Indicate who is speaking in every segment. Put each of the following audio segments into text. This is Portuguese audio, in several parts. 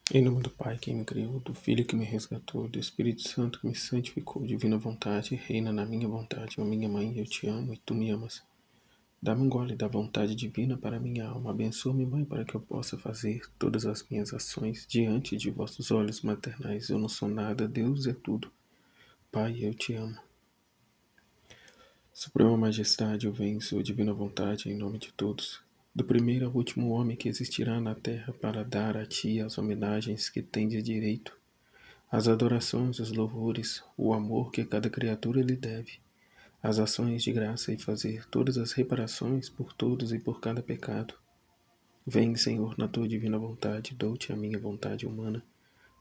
Speaker 1: Em nome do Pai que me criou, do Filho que me resgatou, do Espírito Santo que me santificou, divina vontade, reina na minha vontade, ó minha mãe, eu te amo e tu me amas. Dá-me um gole da vontade divina para minha alma, abençoa-me, Mãe, para que eu possa fazer todas as minhas ações diante de vossos olhos maternais. Eu não sou nada, Deus é tudo. Pai, eu te amo. Suprema Majestade, eu venho, sua divina vontade, em nome de todos, do primeiro ao último homem que existirá na terra, para dar a ti as homenagens que tem de direito, as adorações, os louvores, o amor que cada criatura lhe deve, as ações de graça e fazer todas as reparações por todos e por cada pecado. Vem, Senhor, na tua divina vontade, dou-te a minha vontade humana,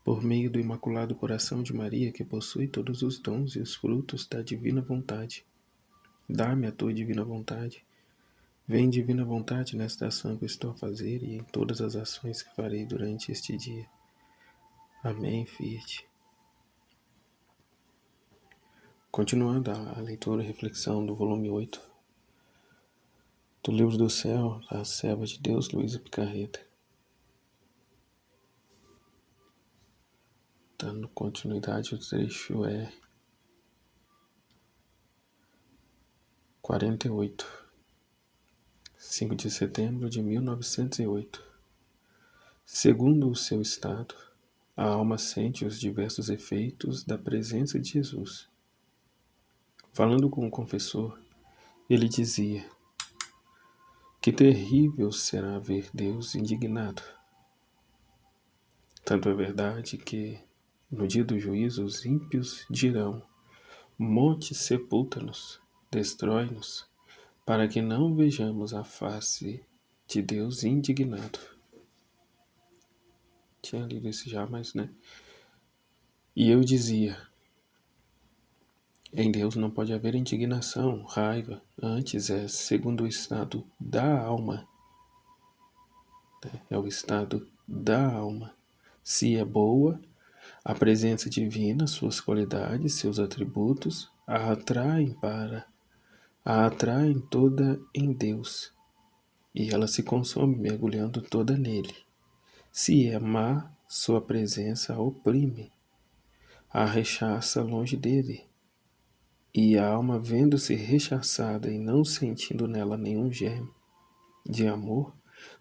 Speaker 1: por meio do Imaculado Coração de Maria, que possui todos os dons e os frutos da divina vontade. Dá-me a tua divina vontade. Vem, divina vontade, nesta ação que estou a fazer e em todas as ações que farei durante este dia. Amém, Fiat. Continuando a leitura e reflexão do volume 8 do Livro do Céu, da Serva de Deus, Luísa Picarreta. Dando continuidade, o trecho é 48, 5 de setembro de 1908. Segundo o seu estado, a alma sente os diversos efeitos da presença de Jesus. Falando com o confessor, ele dizia: que terrível será ver Deus indignado. Tanto é verdade que, no dia do juízo, os ímpios dirão: Monte, sepulta-nos, destrói-nos, para que não vejamos a face de Deus indignado. Tinha lido isso já, mas né? E eu dizia: em Deus não pode haver indignação, raiva, antes é segundo o estado da alma. É o estado da alma. Se é boa, a presença divina, suas qualidades, seus atributos, a atraem toda em Deus, e ela se consome mergulhando toda nele. Se é má, sua presença a oprime, a rechaça longe dele, e a alma, vendo-se rechaçada e não sentindo nela nenhum germe de amor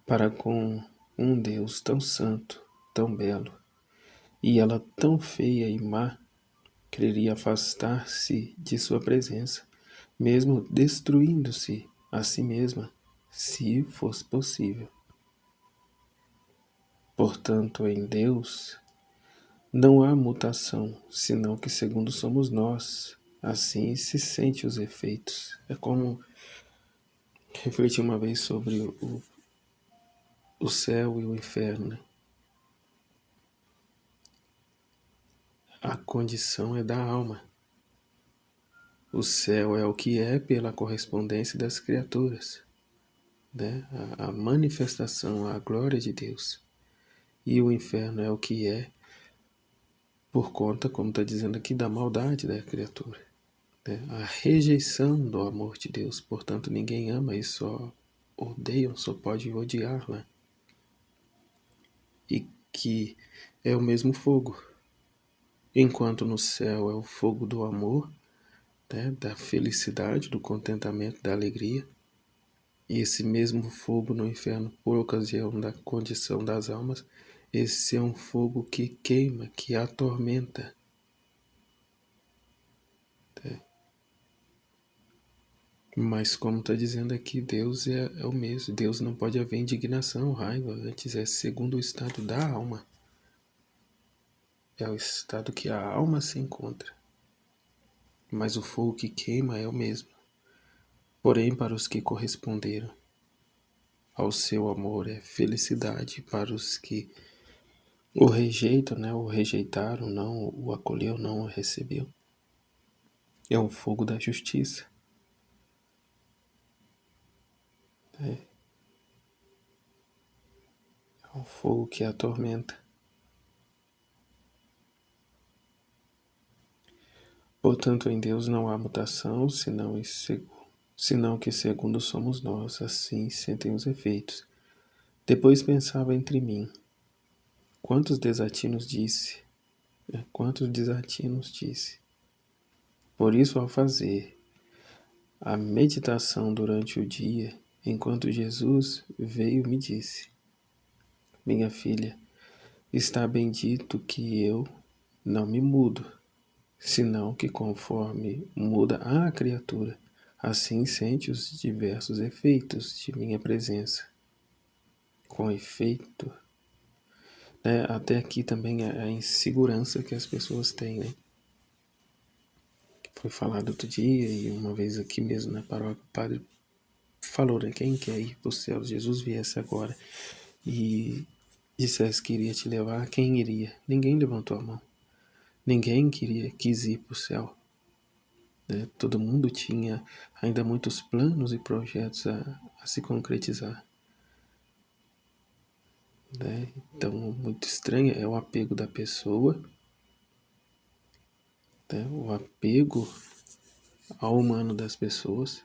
Speaker 1: para com um Deus tão santo, tão belo, e ela tão feia e má, quereria afastar-se de sua presença, mesmo destruindo-se a si mesma, se fosse possível. Portanto, em Deus não há mutação, senão que segundo somos nós, assim se sente os efeitos. É como refleti uma vez sobre o céu e o inferno, né? A condição é da alma. O céu é o que é pela correspondência das criaturas, né? A manifestação, a glória de Deus. E o inferno é o que é por conta, como está dizendo aqui, da maldade da criatura, né? A rejeição do amor de Deus. Portanto, ninguém ama e só odeiam, só pode odiar, né? E que é o mesmo fogo. Enquanto no céu é o fogo do amor, né? Da felicidade, do contentamento, da alegria. E esse mesmo fogo no inferno, por ocasião da condição das almas, esse é um fogo que queima, que atormenta. Mas como está dizendo aqui, Deus é o mesmo. Deus não pode haver indignação, raiva. Antes é segundo o estado da alma. É o estado que a alma se encontra. Mas o fogo que queima é o mesmo. Porém, para os que corresponderam ao seu amor é felicidade. Para os que o rejeitam, né? O rejeitaram, não o acolheu, não o recebeu, é um fogo da justiça. É um fogo que atormenta. Portanto, em Deus não há mutação, senão que segundo somos nós, assim sentem os efeitos. Depois pensava entre mim: Quantos desatinos disse, quantos desatinos disse. Por isso, ao fazer a meditação durante o dia, enquanto Jesus veio, me disse: minha filha, está bendito que eu não me mudo, senão que conforme muda a criatura, assim sente os diversos efeitos de minha presença. Com efeito, né, até aqui também a insegurança que as pessoas têm, né? Foi falado outro dia e uma vez aqui mesmo na paróquia, o padre falou, né, quem quer ir para o céu, Jesus viesse agora e dissesse que iria te levar, quem iria? Ninguém levantou a mão. Ninguém quis ir para o céu. Né? Todo mundo tinha ainda muitos planos e projetos a se concretizar. Né? Então, muito estranho é o apego da pessoa, né? O apego ao humano das pessoas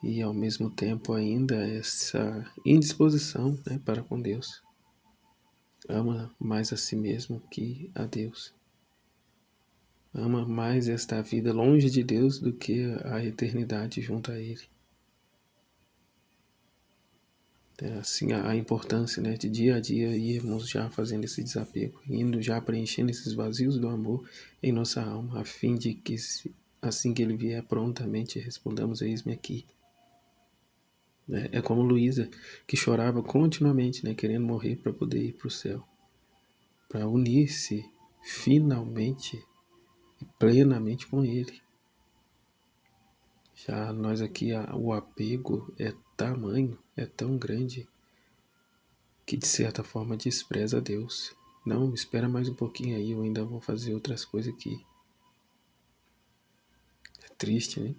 Speaker 1: e, ao mesmo tempo, ainda essa indisposição, né, para com Deus. Ama mais a si mesmo que a Deus. Ama mais esta vida longe de Deus do que a eternidade junto a Ele. É assim a importância, né, de dia a dia irmos já fazendo esse desapego, indo já preenchendo esses vazios do amor em nossa alma, a fim de que assim que Ele vier prontamente respondamos: eis-me aqui. É como Luísa, que chorava continuamente, né, querendo morrer para poder ir para o céu, para unir-se finalmente e plenamente com Ele. Já nós aqui, o apego é tamanho, é tão grande, que de certa forma despreza a Deus. Não, espera mais um pouquinho aí, eu ainda vou fazer outras coisas aqui. É triste, né?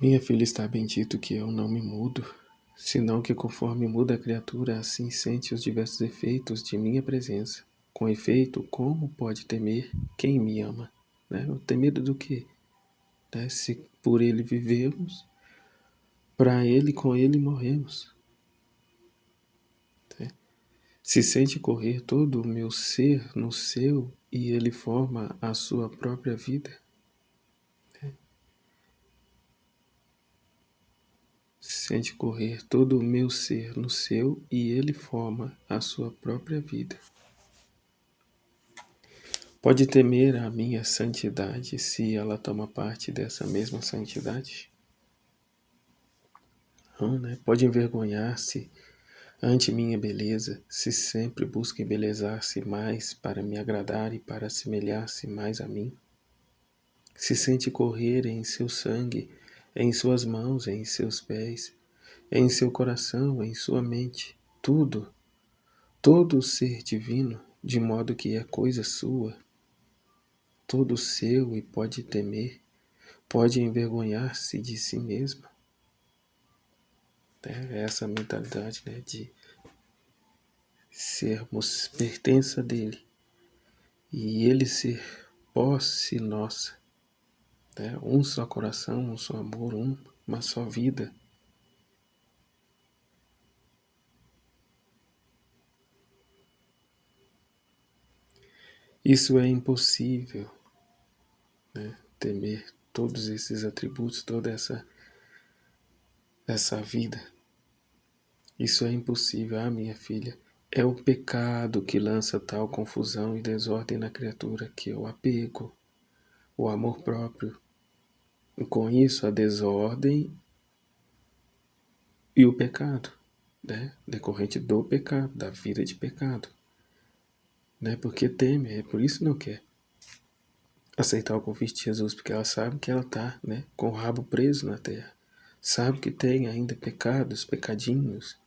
Speaker 1: Minha filha, está bendito que eu não me mudo, senão que conforme muda a criatura, assim sente os diversos efeitos de minha presença. Com efeito, como pode temer quem me ama? Né? Tem medo do quê? Né? Se por ele vivemos, para ele, com ele morremos. Né? Se sente correr todo o meu ser no seu e ele forma a sua própria vida. Sente correr todo o meu ser no seu e ele forma a sua própria vida. Pode temer a minha santidade se ela toma parte dessa mesma santidade? Não, né? Pode envergonhar-se ante minha beleza se sempre busca embelezar-se mais para me agradar e para assemelhar-se mais a mim? Se sente correr em seu sangue, em suas mãos, em seus pés, em seu coração, em sua mente, tudo, todo o ser divino, de modo que é coisa sua, todo seu e pode temer, pode envergonhar-se de si mesmo. É essa mentalidade, né, de sermos pertença dele e ele ser posse nossa, né? Um só coração, um só amor, uma só vida. Isso é impossível, né? Temer todos esses atributos, toda essa vida. Isso é impossível, minha filha. É o pecado que lança tal confusão e desordem na criatura, que é o apego, o amor próprio. E com isso, a desordem e o pecado, né? Decorrente do pecado, da vida de pecado. Né? Porque teme, é por isso que não quer aceitar o convite de Jesus, porque ela sabe que ela está, né, com o rabo preso na terra. Sabe que tem ainda pecados, pecadinhos,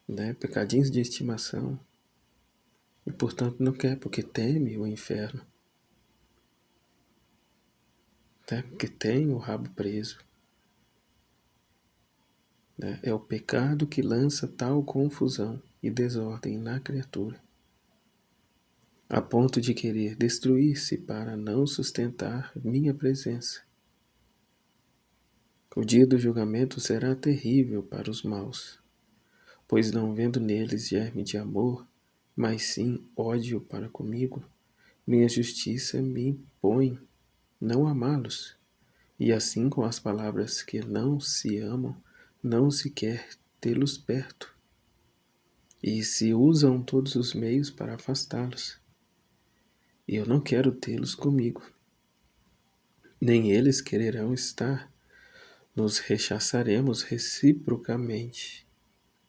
Speaker 1: né, pecadinhos de estimação. E portanto não quer, porque teme o inferno. Né? Porque tem o rabo preso. Né? É o pecado que lança tal confusão e desordem na criatura, a ponto de querer destruir-se para não sustentar minha presença. O dia do julgamento será terrível para os maus. pois não vendo neles germe de amor, mas sim ódio para comigo, minha justiça me impõe não amá-los. E assim com as palavras que não se amam, não se quer tê-los perto, e se usam todos os meios para afastá-los. E eu não quero tê-los comigo, nem eles quererão estar. Nos rechaçaremos reciprocamente.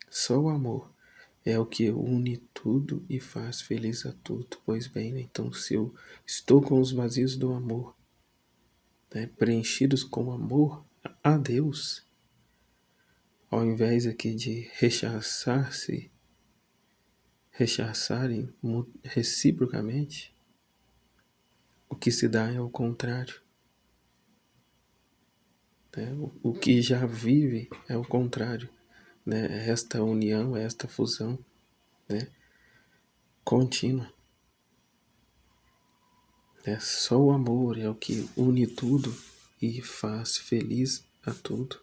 Speaker 1: Só o amor é o que une tudo e faz feliz a tudo. Pois bem, né? Então se eu estou com os vazios do amor, né, preenchidos com amor a Deus, ao invés aqui de rechaçarem reciprocamente, o que se dá é o contrário. Né? O que já vive é o contrário. Né? Esta união, esta fusão, né, contínua. Só o amor é o que une tudo e faz feliz a tudo.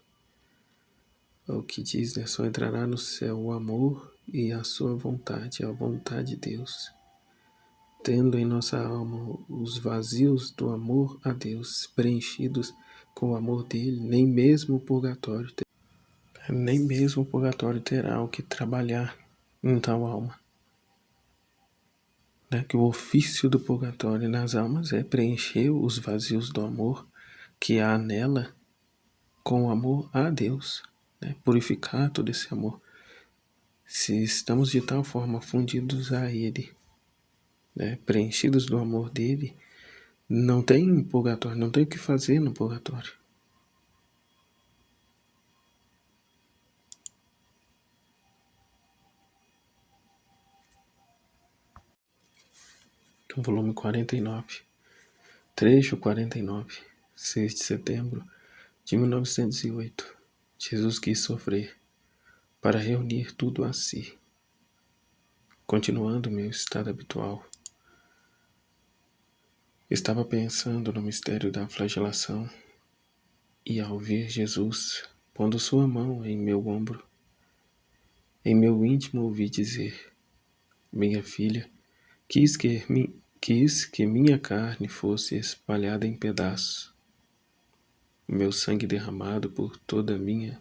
Speaker 1: É o que diz, né? Só entrará no céu o amor e a sua vontade, a vontade de Deus. Tendo em nossa alma os vazios do amor a Deus, preenchidos com o amor dele, nem mesmo o purgatório terá o que trabalhar em tal alma. Né? Que o ofício do purgatório nas almas é preencher os vazios do amor que há nela com o amor a Deus, né? Purificar todo esse amor. Se estamos de tal forma fundidos a Ele, né? Preenchidos do amor dele, não tem purgatório, não tem o que fazer no purgatório. Então, volume 49, trecho 49, 6 de setembro de 1908. Jesus quis sofrer para reunir tudo a si. Continuando meu estado habitual, estava pensando no mistério da flagelação e ao ver Jesus pondo sua mão em meu ombro, em meu íntimo ouvi dizer: minha filha, quis que minha carne fosse espalhada em pedaços, meu sangue derramado por toda a minha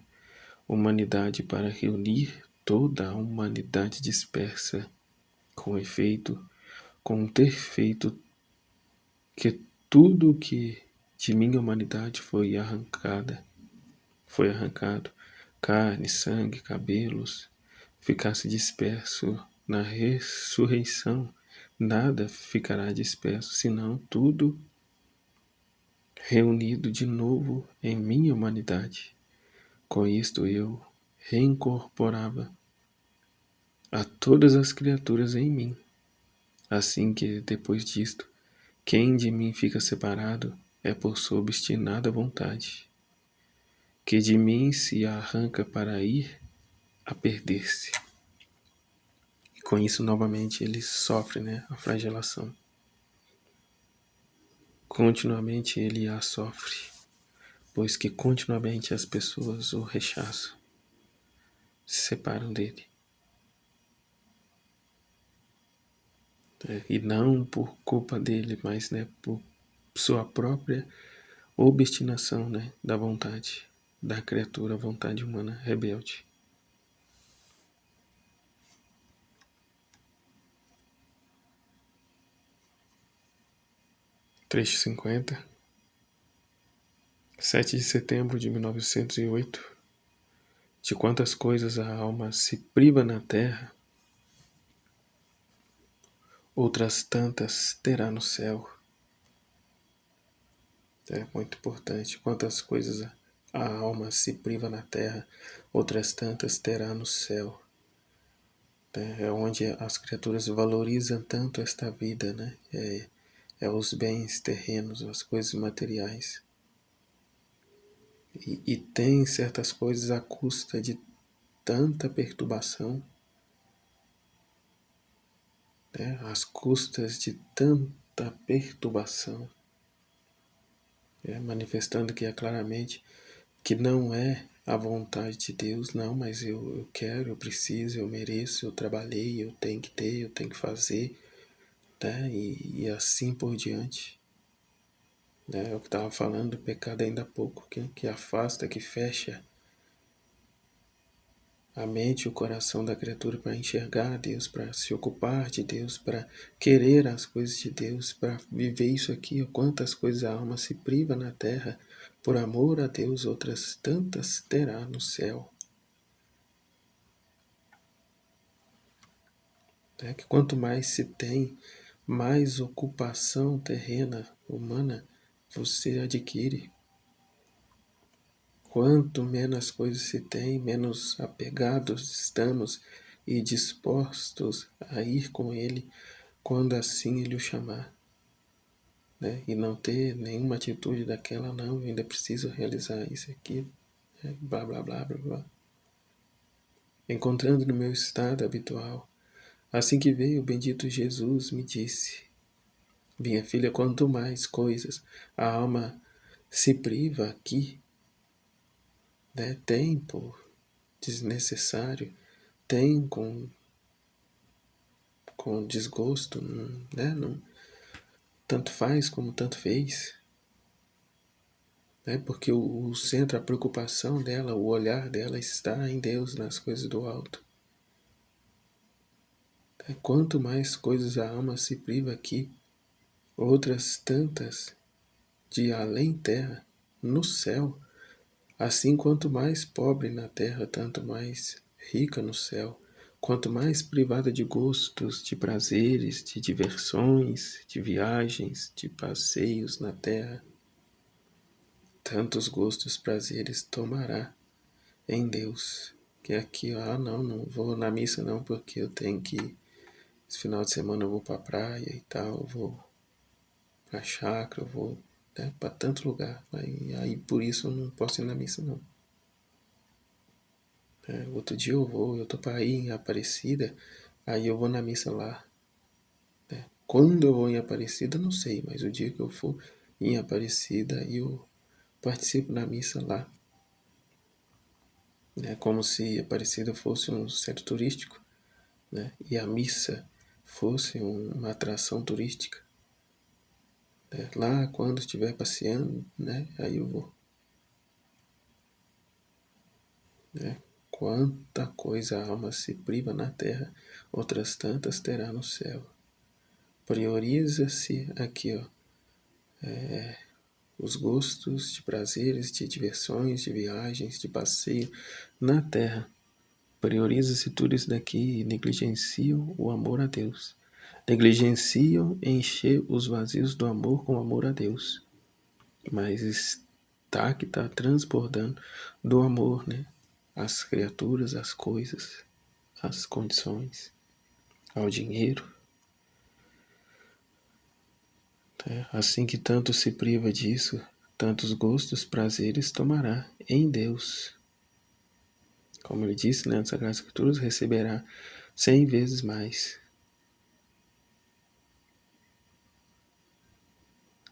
Speaker 1: humanidade para reunir toda a humanidade dispersa, com efeito, com ter feito que tudo o que de minha humanidade foi arrancado, carne, sangue, cabelos, ficasse disperso na ressurreição, nada ficará disperso, senão tudo reunido de novo em minha humanidade. Com isto eu reincorporava a todas as criaturas em mim, assim que, depois disto, quem de mim fica separado é por sua obstinada vontade, que de mim se arranca para ir a perder-se. E com isso, novamente, ele sofre, né, a flagelação. Continuamente ele a sofre, pois que continuamente as pessoas o rechaçam, se separam dele. E não por culpa dele, mas, né, por sua própria obstinação, né, da vontade da criatura, a vontade humana rebelde. Trecho 50, 7 de setembro de 1908. De quantas coisas a alma se priva na terra, outras tantas terá no céu. É muito importante. Quantas coisas a alma se priva na terra, outras tantas terá no céu. É onde as criaturas valorizam tanto esta vida, né? É os bens terrenos, as coisas materiais. E tem certas coisas à custa de tanta perturbação, né? Às custas de tanta perturbação, manifestando que é claramente que não é a vontade de Deus, não, mas eu quero, eu preciso, eu mereço, eu trabalhei, eu tenho que ter, eu tenho que fazer, né? E assim por diante. Né? É o que estava falando do pecado ainda há pouco, que afasta, que fecha a mente e o coração da criatura para enxergar Deus, para se ocupar de Deus, para querer as coisas de Deus, para viver isso aqui. Quantas coisas a alma se priva na terra por amor a Deus, outras tantas terá no céu. É que quanto mais se tem, mais ocupação terrena, humana, você adquire. Quanto menos coisas se tem, menos apegados estamos e dispostos a ir com Ele quando assim Ele o chamar. Né? E não ter nenhuma atitude daquela, não, eu ainda preciso realizar isso aqui, né? Blá, blá, blá, blá, blá. Encontrando no meu estado habitual, assim que veio o bendito Jesus me disse: minha filha, quanto mais coisas a alma se priva aqui, né? Tempo desnecessário, tem com desgosto, né? Não, tanto faz como tanto fez, né? Porque o centro, a preocupação dela, o olhar dela está em Deus, nas coisas do alto. Quanto mais coisas a alma se priva aqui, outras tantas de além terra, no céu, assim quanto mais pobre na terra, tanto mais rica no céu. Quanto mais privada de gostos, de prazeres, de diversões, de viagens, de passeios na terra, tantos gostos, prazeres tomará em Deus. Que aqui, não vou na missa não, porque eu tenho que, esse final de semana eu vou pra praia e tal, eu vou pra chácara, eu vou, né, pra tanto lugar. Aí por isso eu não posso ir na missa não. Outro dia eu tô para ir em Aparecida, aí eu vou na missa lá. Né? Quando eu vou em Aparecida, não sei, mas o dia que eu for em Aparecida, eu participo da missa lá. Né? Como se Aparecida fosse um centro turístico, né? E a missa fosse uma atração turística. Né? Lá, quando estiver passeando, né? Aí eu vou. Né? Quanta coisa a alma se priva na terra, outras tantas terá no céu. Prioriza-se aqui, ó, os gostos de prazeres, de diversões, de viagens, de passeio na terra. Prioriza-se tudo isso daqui e negligenciam o amor a Deus. Negligenciam encher os vazios do amor com amor a Deus. Mas está que está transbordando do amor, né? As criaturas, as coisas, as condições, ao dinheiro. Assim que tanto se priva disso, tantos gostos, prazeres tomará em Deus. Como ele disse, né, nas Sagradas Escrituras, receberá 100 vezes mais.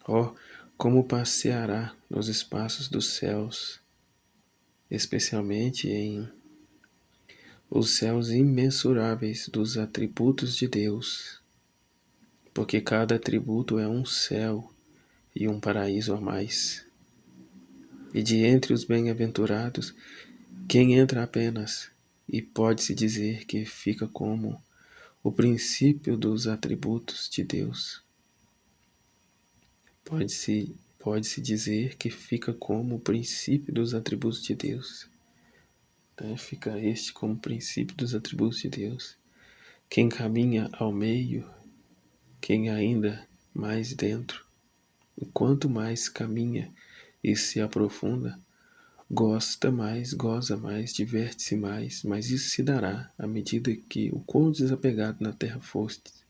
Speaker 1: Oh, como passeará nos espaços dos céus, especialmente em os céus imensuráveis dos atributos de Deus, porque cada atributo é um céu e um paraíso a mais. E de entre os bem-aventurados, quem entra apenas, e pode-se dizer que fica como o princípio dos atributos de Deus. Pode-se dizer que fica como o princípio dos atributos de Deus. Fica este como o princípio dos atributos de Deus. Quem caminha ao meio, quem ainda mais dentro, e quanto mais caminha e se aprofunda, gosta mais, goza mais, diverte-se mais, mas isso se dará à medida que o quão desapegado na terra fostes,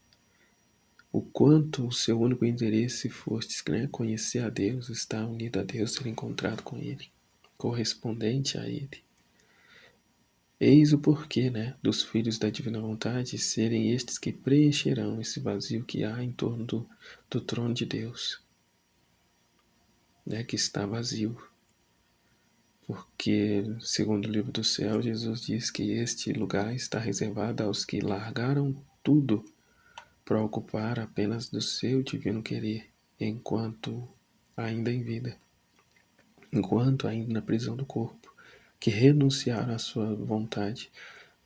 Speaker 1: o quanto o seu único interesse fostes, né, conhecer a Deus, estar unido a Deus, ser encontrado com Ele, correspondente a Ele. Eis o porquê, né, dos filhos da divina vontade serem estes que preencherão esse vazio que há em torno do trono de Deus, né, que está vazio. porque, segundo o livro do céu, Jesus diz que este lugar está reservado aos que largaram tudo para ocupar apenas do seu divino querer, enquanto ainda em vida, enquanto ainda na prisão do corpo, que renunciaram à sua vontade,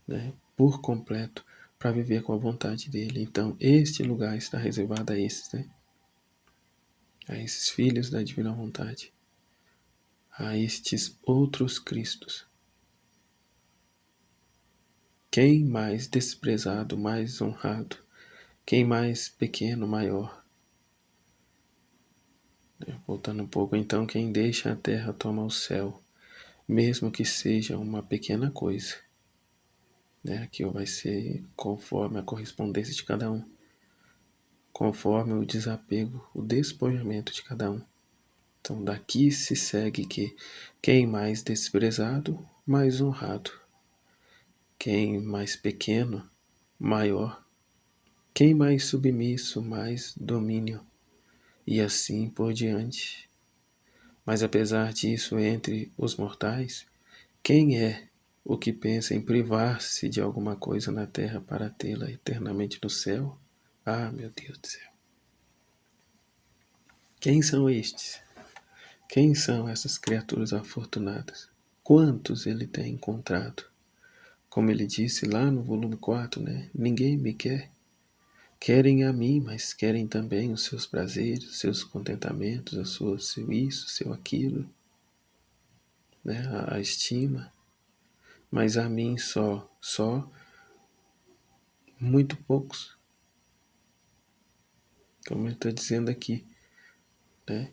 Speaker 1: né, por completo, para viver com a vontade dele. Então, este lugar está reservado a esses, né, a esses filhos da divina vontade, a estes outros Cristos. Quem mais desprezado, mais honrado? Quem mais pequeno, maior? Voltando um pouco, então, quem deixa a terra toma o céu, mesmo que seja uma pequena coisa. Né? Aqui vai ser conforme a correspondência de cada um, conforme o desapego, o despojamento de cada um. Então, daqui se segue que quem mais desprezado, mais honrado. Quem mais pequeno, maior. Quem mais submisso, mais domínio. E assim por diante. Mas apesar disso, entre os mortais, quem é o que pensa em privar-se de alguma coisa na terra para tê-la eternamente no céu? Ah, meu Deus do céu. Quem são estes? Quem são essas criaturas afortunadas? Quantos ele tem encontrado? Como ele disse lá no volume 4, né? Ninguém me quer. Querem a mim, mas querem também os seus prazeres, os seus contentamentos, seu isso, seu aquilo, né? A estima. Mas a mim só muito poucos. Como ele está dizendo aqui, né?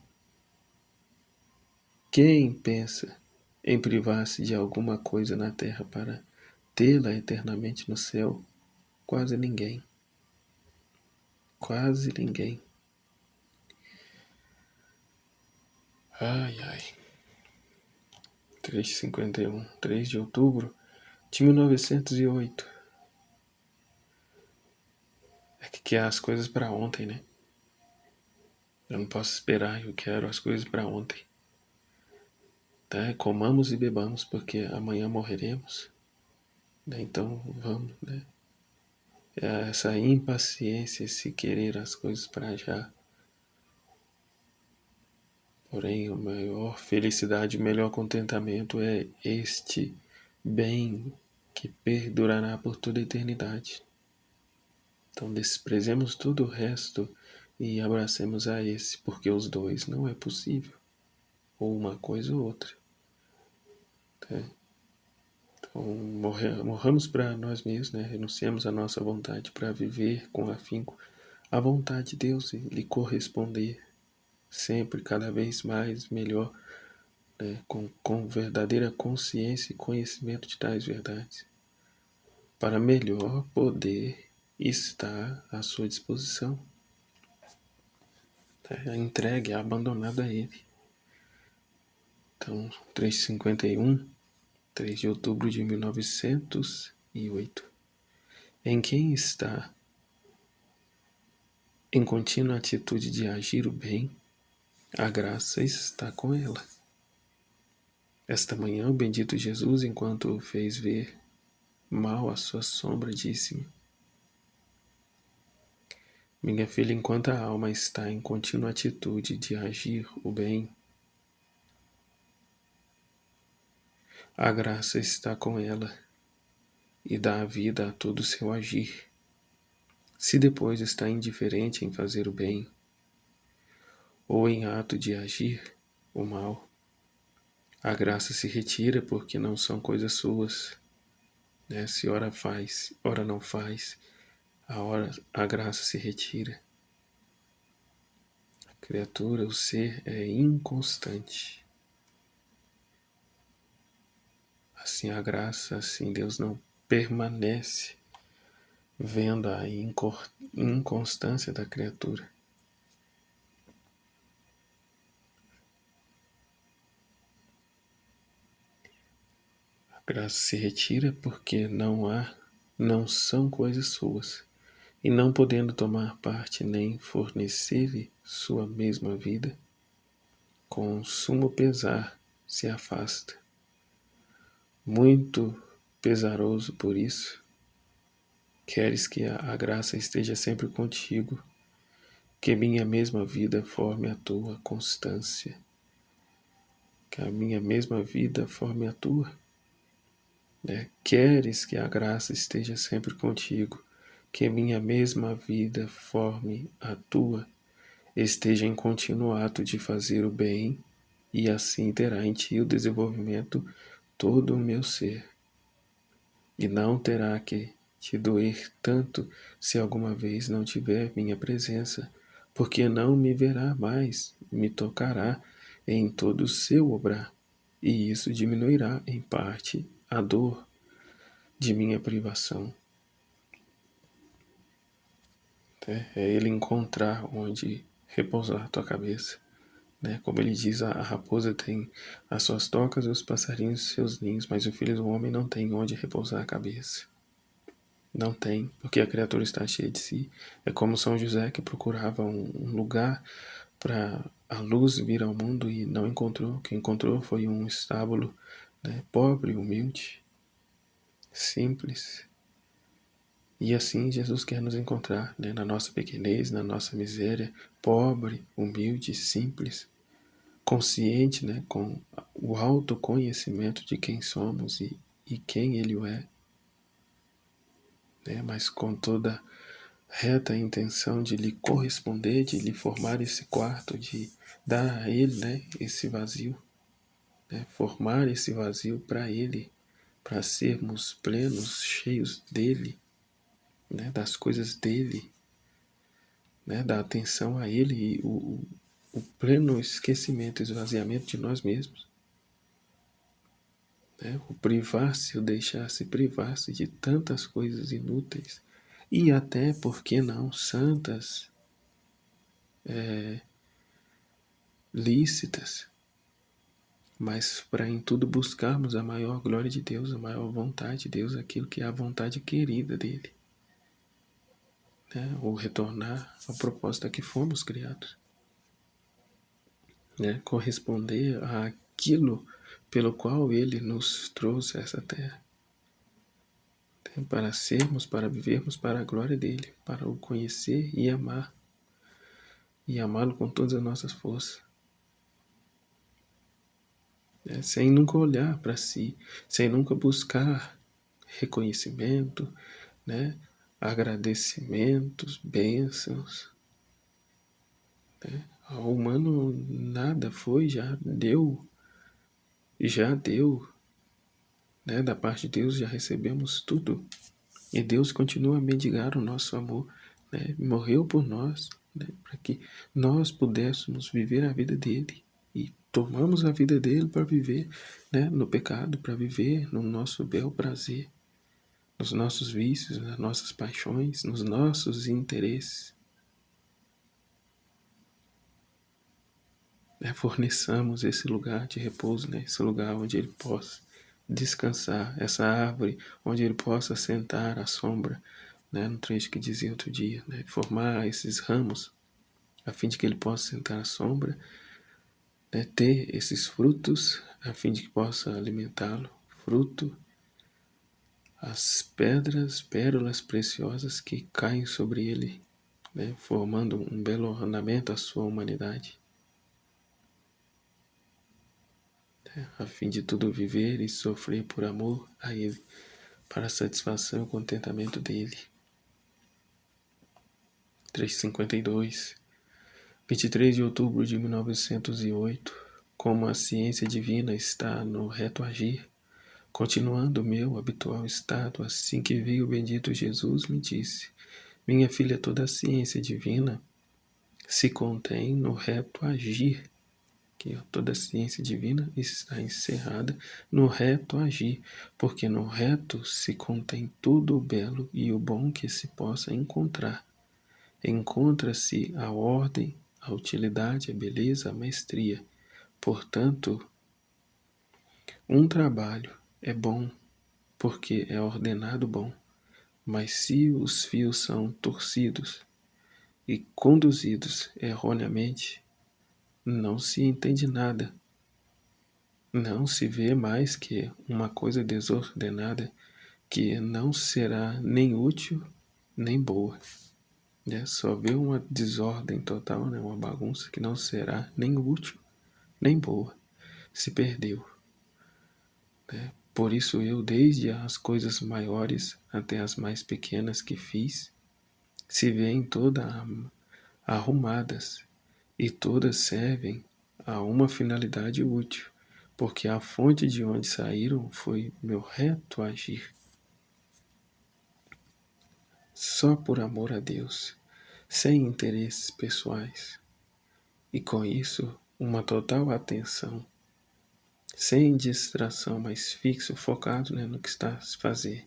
Speaker 1: Quem pensa em privar-se de alguma coisa na terra para tê-la eternamente no céu? Quase ninguém. Quase ninguém. Ai, ai. 3:51, 3 de outubro de 1908. É que quer as coisas para ontem, né? Eu não posso esperar, eu quero as coisas para ontem. Tá? Comamos e bebamos, porque amanhã morreremos. Né? Então vamos, né? Essa impaciência, esse querer as coisas para já. Porém, a maior felicidade, o melhor contentamento é este bem que perdurará por toda a eternidade. Então desprezemos todo o resto e abracemos a esse, porque os dois não é possível, ou uma coisa ou outra. Tá? Então morramos para nós mesmos, né? Renunciamos à nossa vontade para viver com afinco a vontade de Deus e lhe corresponder sempre, cada vez mais, melhor, né? Com verdadeira consciência e conhecimento de tais verdades, para melhor poder estar à sua disposição. Entregue, abandonado a ele. Então, 3:51, 3 de outubro de 1908. Em quem está em contínua atitude de agir o bem, a graça está com ela. Esta manhã, o bendito Jesus, enquanto o fez ver mal a sua sombra, disse-me: minha filha, enquanto a alma está em contínua atitude de agir o bem, a graça está com ela e dá a vida a todo o seu agir. Se depois está indiferente em fazer o bem, ou em ato de agir o mal, a graça se retira porque não são coisas suas. Né? Se ora faz, ora não faz, a graça se retira. A criatura, o ser, é inconstante. Assim a graça, assim Deus não permanece vendo a inconstância da criatura. A graça se retira porque não são coisas suas, e não podendo tomar parte nem fornecer-lhe sua mesma vida, com sumo pesar se afasta. muito pesaroso por isso. Queres que a graça esteja sempre contigo, que minha mesma vida forme a tua constância, que a minha mesma vida forme a tua, né? Queres que a graça esteja sempre contigo, que minha mesma vida forme a tua, esteja em contínuo ato de fazer o bem, e assim terá em ti o desenvolvimento todo o meu ser. E não terá que te doer tanto se alguma vez não tiver minha presença, porque não me verá mais, me tocará em todo o seu obrar, e isso diminuirá em parte a dor de minha privação. É ele encontrar onde repousar tua cabeça. Né? Como ele diz, a raposa tem as suas tocas e os passarinhos seus ninhos, mas o filho do homem não tem onde repousar a cabeça. Não tem, porque a criatura está cheia de si. É como São José que procurava um lugar para a luz vir ao mundo e não encontrou. O que encontrou foi um estábulo, né, pobre, humilde, simples. E assim Jesus quer nos encontrar, né, na nossa pequenez, na nossa miséria, pobre, humilde, simples, consciente, né, com o autoconhecimento de quem somos e quem Ele é, né, mas com toda reta intenção de lhe corresponder, de lhe formar esse quarto, de dar a Ele, né, esse vazio, né, formar esse vazio para Ele, para sermos plenos, cheios dEle, né, das coisas dEle, né, da atenção a Ele e o pleno esquecimento, esvaziamento de nós mesmos. Né, o privar-se, o deixar-se privar-se de tantas coisas inúteis e até, por que não, santas, lícitas, mas para em tudo buscarmos a maior glória de Deus, a maior vontade de Deus, aquilo que é a vontade querida dele, né? Ou retornar ao propósito a que fomos criados, né? Corresponder àquilo pelo qual ele nos trouxe a essa terra, né? Para sermos, para vivermos para a glória dele, para o conhecer e amá-lo com todas as nossas forças, né? Sem nunca olhar para si, sem nunca buscar reconhecimento, né? Agradecimentos, bênçãos. Né? Ao humano nada foi, já deu, né? Da parte de Deus já recebemos tudo. E Deus continua a mendigar o nosso amor, né? Morreu por nós, né? Para que nós pudéssemos viver a vida dele. E tomamos a vida dele para viver, né? No pecado, para viver no nosso bel prazer, nos nossos vícios, nas nossas paixões, nos nossos interesses. Né, forneçamos esse lugar de repouso, né, esse lugar onde ele possa descansar, essa árvore onde ele possa sentar à sombra, né, no trecho que dizia outro dia, né, formar esses ramos a fim de que ele possa sentar à sombra, né, ter esses frutos a fim de que possa alimentá-lo, fruto, as pedras, pérolas preciosas que caem sobre ele, né, formando um belo ornamento à sua humanidade. A fim de tudo viver e sofrer por amor a Ele, para a satisfação e o contentamento dEle. 352, 23 de outubro de 1908. Como a ciência divina está no reto agir, continuando o meu habitual estado, assim que veio o bendito Jesus, me disse: minha filha, toda a ciência divina se contém no reto agir, que toda a ciência divina está encerrada no reto agir, porque no reto se contém tudo o belo e o bom que se possa encontrar. Encontra-se a ordem, a utilidade, a beleza, a maestria. Portanto, um trabalho é bom porque é ordenado bom, mas se os fios são torcidos e conduzidos erroneamente, não se entende nada. não se vê mais que uma coisa desordenada que não será nem útil nem boa. Só vê uma desordem total, né? Uma bagunça que não será nem útil nem boa. Se perdeu. Por isso eu, desde as coisas maiores até as mais pequenas que fiz, se vêem todas arrumadas e todas servem a uma finalidade útil, porque a fonte de onde saíram foi meu reto agir, só por amor a Deus, sem interesses pessoais, e com isso uma total atenção, sem distração, mas fixo, focado, no que está a se fazer.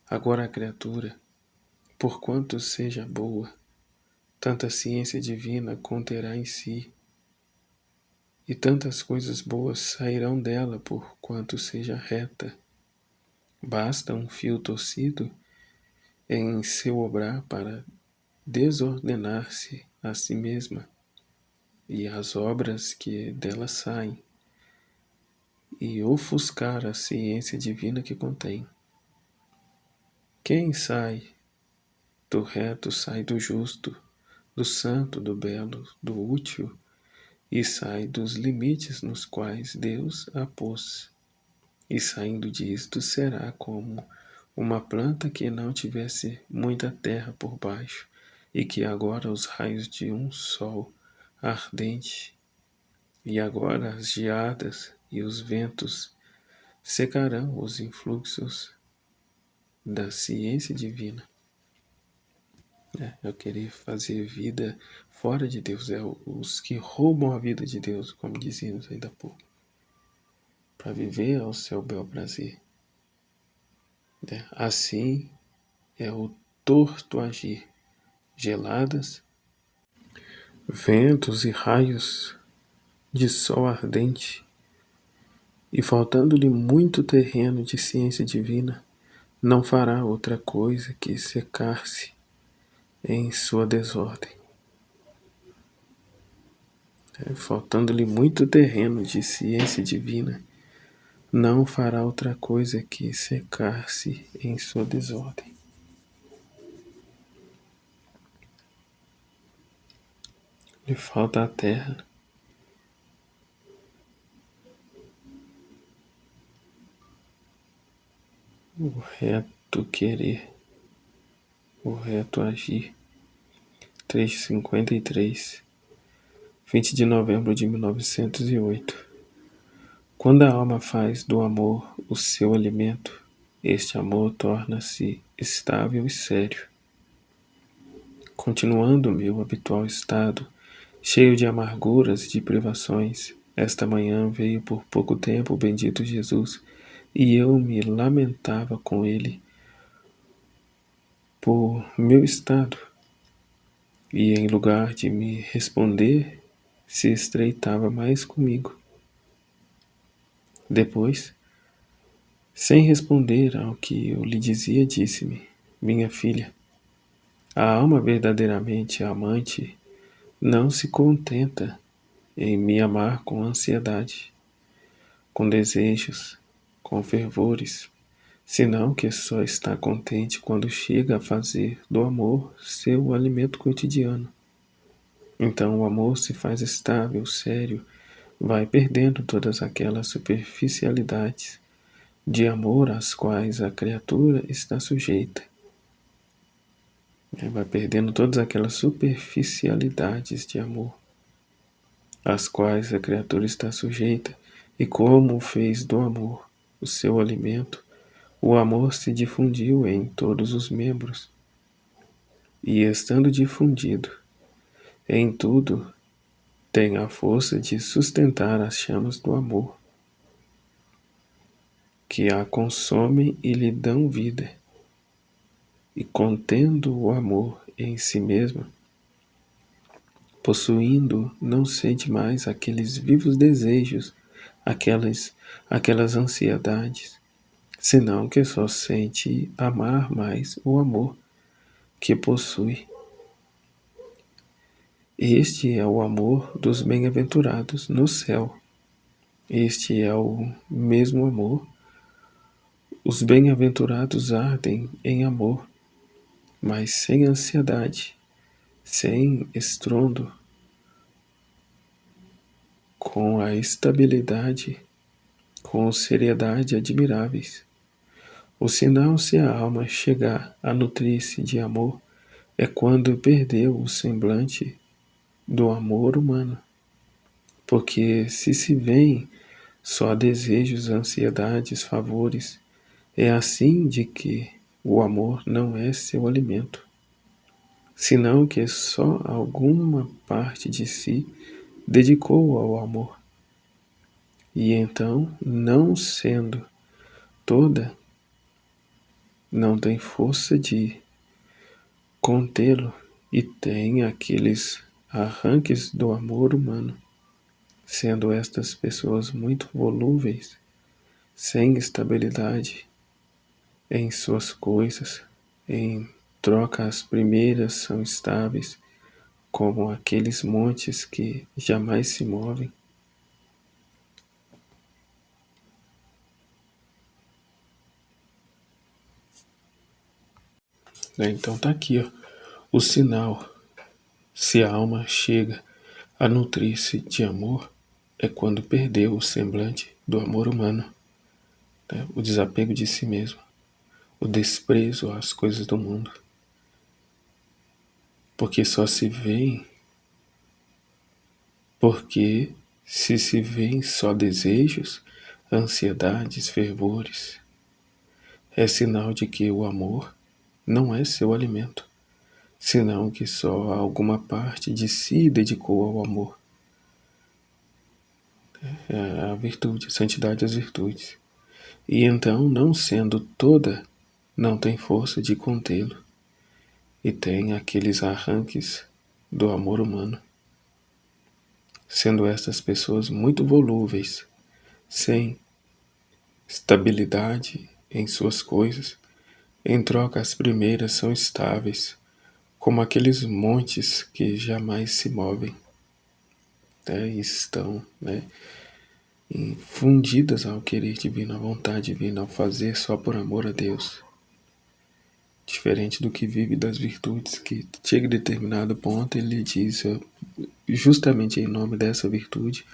Speaker 1: Agora a criatura, porquanto seja boa, tanta ciência divina conterá em si, e tantas coisas boas sairão dela por quanto seja reta. Basta um fio torcido em seu obrar para desordenar-se a si mesma e as obras que dela saem, e ofuscar a ciência divina que contém. Quem sai do reto sai do justo, do santo, do belo, do útil, e sai dos limites nos quais Deus a pôs. E saindo disto será como uma planta que não tivesse muita terra por baixo, e que agora os raios de um sol ardente, e agora as geadas e os ventos secarão os influxos da ciência divina. Eu querer fazer vida fora de Deus, os que roubam a vida de Deus, como dizíamos ainda há pouco, para viver ao seu bel prazer. Assim é o torto agir, geladas, ventos e raios de sol ardente, e faltando-lhe muito terreno de ciência divina, não fará outra coisa que secar-se em sua desordem. Faltando-lhe muito terreno de ciência divina, não fará outra coisa que secar-se em sua desordem. Lhe falta a terra, o reto querer, o reto agir. 353, 20 de novembro de 1908. Quando a alma faz do amor o seu alimento, este amor torna-se estável e sério. Continuando o meu habitual estado, cheio de amarguras e de privações, esta manhã veio por pouco tempo o bendito Jesus, e eu me lamentava com ele por meu estado, e em lugar de me responder, se estreitava mais comigo. Depois, sem responder ao que eu lhe dizia, disse-me: minha filha, a alma verdadeiramente amante não se contenta em me amar com ansiedade, com desejos, com fervores, senão que só está contente quando chega a fazer do amor seu alimento cotidiano. Então o amor se faz estável, sério, vai perdendo todas aquelas superficialidades de amor às quais a criatura está sujeita. Vai perdendo todas aquelas superficialidades de amor às quais a criatura está sujeita, e como fez do amor o seu alimento, o amor se difundiu em todos os membros, e estando difundido em tudo, tem a força de sustentar as chamas do amor, que a consomem e lhe dão vida. E contendo o amor em si mesma, possuindo não sente mais aqueles vivos desejos, aquelas ansiedades, senão que só sente amar mais o amor que possui. Este é o amor dos bem-aventurados no céu. Este é o mesmo amor. Os bem-aventurados ardem em amor, mas sem ansiedade, sem estrondo, com a estabilidade, com seriedade admiráveis. O sinal, se a alma chegar a nutrir-se de amor, é quando perdeu o semblante do amor humano. Porque se vêem só desejos, ansiedades, favores, é assim de que o amor não é seu alimento, senão que só alguma parte de si dedicou ao amor. E então, não sendo toda, não tem força de contê-lo e tem aqueles arranques do amor humano, sendo estas pessoas muito volúveis, sem estabilidade em suas coisas, em troca as primeiras são estáveis, como aqueles montes que jamais se movem. Então tá aqui, ó, o sinal, se a alma chega a nutrir-se de amor, é quando perdeu o semblante do amor humano, né? O desapego de si mesmo, o desprezo às coisas do mundo. Porque só se vêem, porque se vêem só desejos, ansiedades, fervores, é sinal de que o amor não é seu alimento, senão que só alguma parte de si dedicou ao amor. É a virtude, a santidade das virtudes. E então, não sendo toda, não tem força de contê-lo, e tem aqueles arranques do amor humano, sendo estas pessoas muito volúveis, sem estabilidade em suas coisas. Em troca, as primeiras são estáveis, como aqueles montes que jamais se movem, né? E estão, né, fundidas ao querer divino, à vontade divina, ao fazer só por amor a Deus. Diferente do que vive das virtudes, que chega a determinado ponto, ele diz, justamente em nome dessa virtude,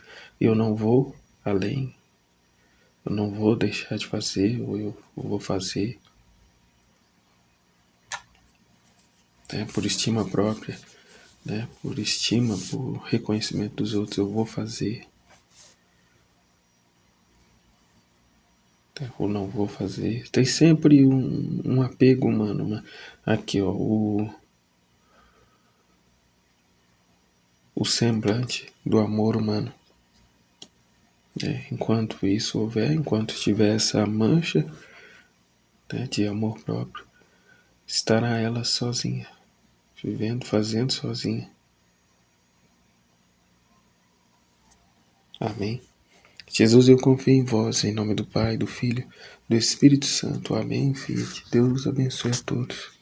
Speaker 1: eu não vou além, eu não vou deixar de fazer, ou eu vou fazer, né, por estima própria, né, por estima, por reconhecimento dos outros, eu vou fazer, né, ou não vou fazer. Tem sempre um apego humano. Aqui, ó, o semblante do amor humano. Enquanto isso houver, enquanto tiver essa mancha, né, de amor próprio, estará ela sozinha, vivendo, fazendo sozinha. Amém. Jesus, eu confio em vós, em nome do Pai, do Filho, do Espírito Santo. Amém, filho. Deus abençoe a todos.